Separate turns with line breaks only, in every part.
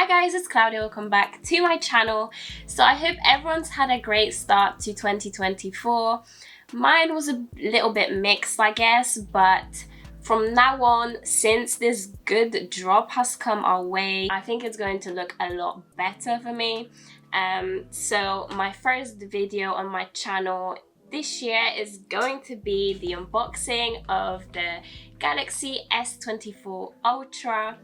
guys, it's Klaudia. Welcome back to my channel. So I hope everyone's had a great start to 2024. Mine was a little bit mixed, I guess, but from now on, since this good drop has come our way, I think it's going to look a lot better for me. So my first video on my channel this year is going to be the unboxing of the Galaxy S24 Ultra,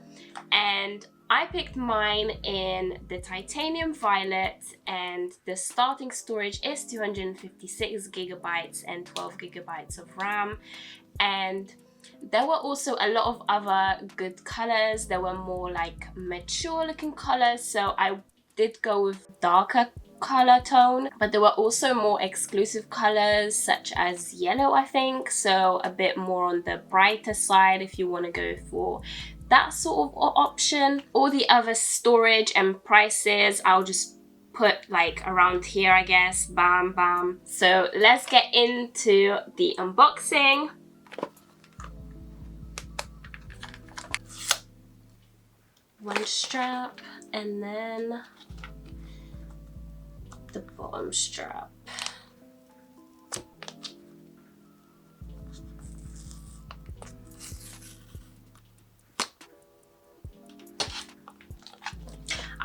and I picked mine in the titanium violet, and the starting storage is 256 gigabytes and 12 gigabytes of RAM. And there were also a lot of other good colors. There were more like mature looking colors, so I did go with darker color tone, but there were also more exclusive colors such as yellow, I think, so a bit more on the brighter side if you want to go for that sort of option. All the other storage and prices I'll just put like around here, I guess. Bam bam. So let's get into the unboxing. One strap and then the bottom strap.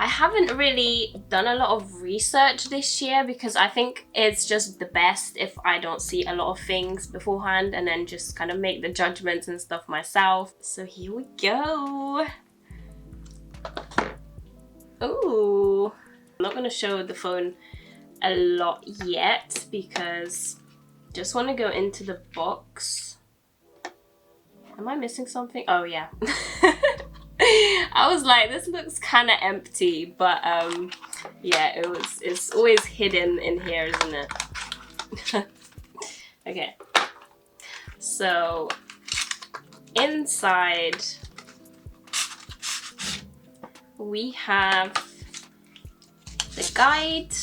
I haven't really done a lot of research this year because I think it's just the best if I don't see a lot of things beforehand and then just kind of make the judgments and stuff myself. So here we go. Ooh, I'm not gonna show the phone a lot yet because I just want to go into the box. Am I missing something? Oh yeah. I was like, this looks kind of empty, but yeah, it's always hidden in here, isn't it? Okay, so inside we have the guide,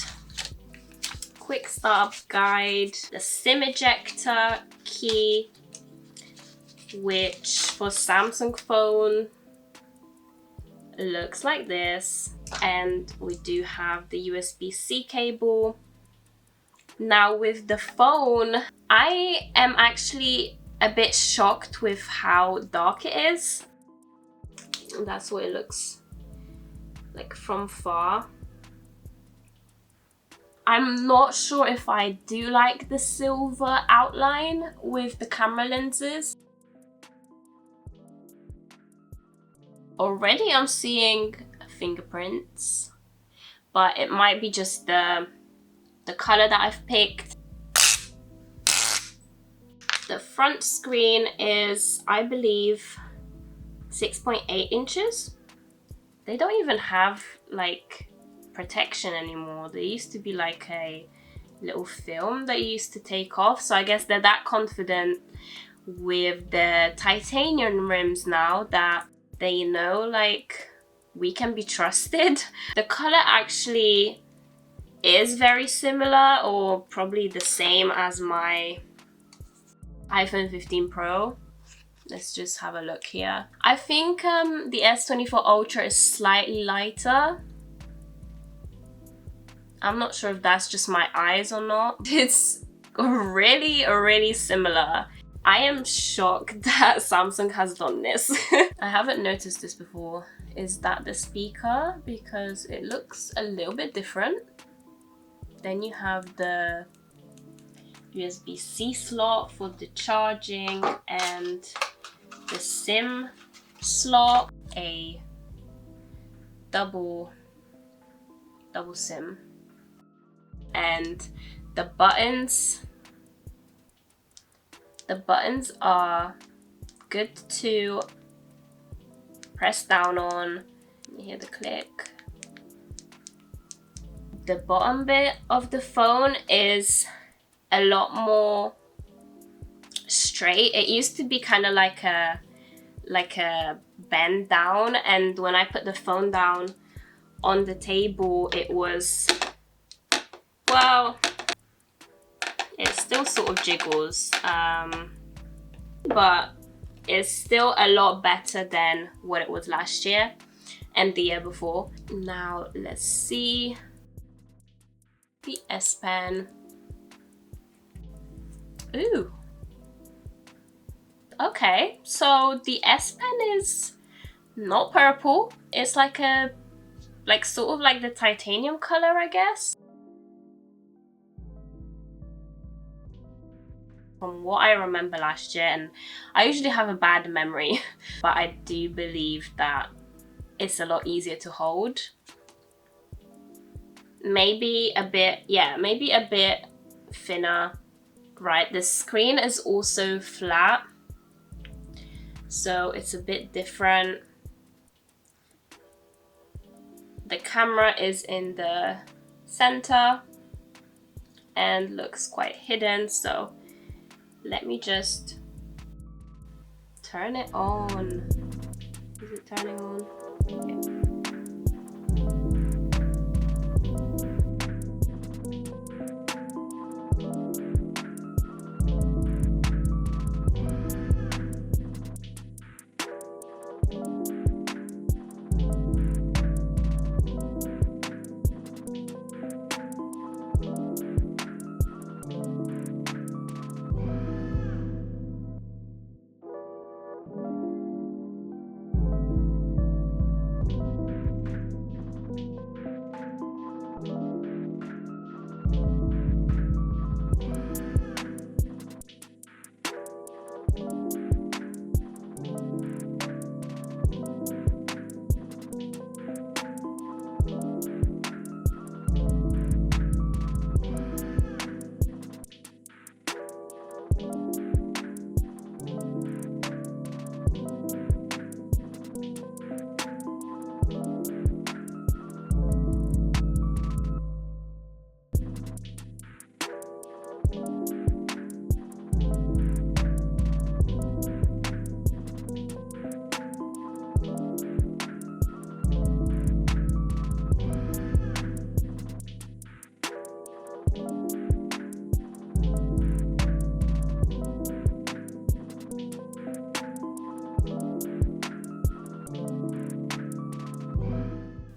quick startup guide, the SIM ejector key, which for Samsung phone looks like this, and we do have the USB-C cable. Now with the phone, I am actually a bit shocked with how dark it is. That's what it looks like from far. I'm not sure if I do like the silver outline with the camera lenses. Already I'm seeing fingerprints, but it might be just the color that I've picked. The front screen is, I believe, 6.8 inches. They don't even have like protection anymore. There used to be like a little film that you used to take off, so I guess they're that confident with the titanium rims now that they know like we can be trusted. The color actually is very similar, or probably the same as my iPhone 15 Pro. Let's just have a look here. I think the S24 Ultra is slightly lighter. I'm not sure if that's just my eyes or not. It's really similar. I am shocked that Samsung has done this. I haven't noticed this before. Is that the speaker? Because it looks a little bit different. Then you have the USB-C slot for the charging and the SIM slot, a double SIM, and the buttons. The buttons are good to press down on. You hear the click. The bottom bit of the phone is a lot more straight. It used to be kind of like a bend down, and when I put the phone down on the table, it was, well, it still sort of jiggles, but it's still a lot better than what it was last year. and the year before. Now let's see the S Pen. Ooh. Okay, so the S Pen is not purple. It's like a, sort of like the titanium color, I guess. From what I remember last year, and I usually have a bad memory, but I do believe that it's a lot easier to hold. Maybe a bit, yeah, maybe a bit thinner, right? The screen is also flat, so it's a bit different. The camera is in the center and looks quite hidden, so let me just turn it on. Is it turning on? Okay.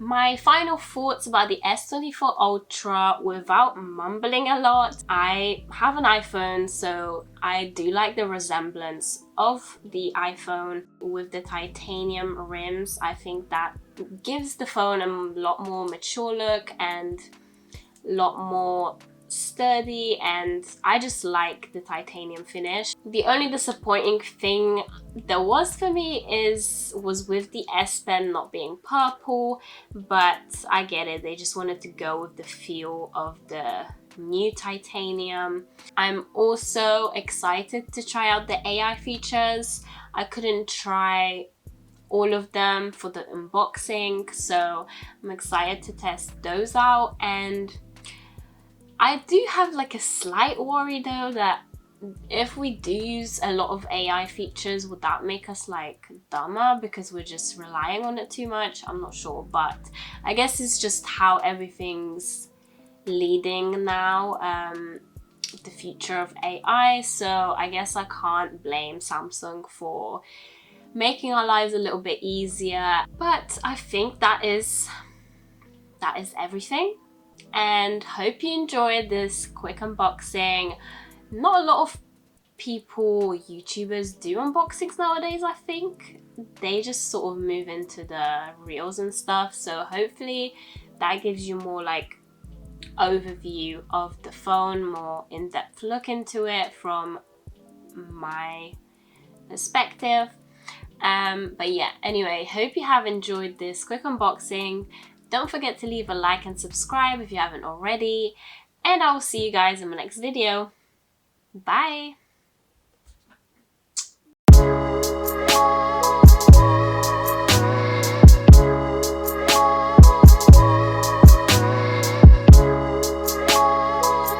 My final thoughts about the S24 Ultra without mumbling a lot. I have an iPhone, so I do like the resemblance of the iPhone with the titanium rims. I think that gives the phone a lot more mature look and a lot more sturdy, and I just like the titanium finish. The only disappointing thing there was for me was with the S Pen not being purple, but I get it, they just wanted to go with the feel of the new titanium. I'm also excited to try out the AI features. I couldn't try all of them for the unboxing, so I'm excited to test those out. And I do have like a slight worry though that if we do use a lot of AI features, would that make us like dumber because we're just relying on it too much? I'm not sure, but I guess it's just how everything's leading now, the future of AI. So I guess I can't blame Samsung for making our lives a little bit easier. But I think that is everything. And hope you enjoyed this quick unboxing. Not a lot of people, YouTubers, do unboxings nowadays. I think they just sort of move into the reels and stuff, so hopefully that gives you more like overview of the phone, more in-depth look into it from my perspective. But yeah, anyway, hope you have enjoyed this quick unboxing. Don't forget to leave a like and subscribe if you haven't already, and I will see you guys in my next video. Bye!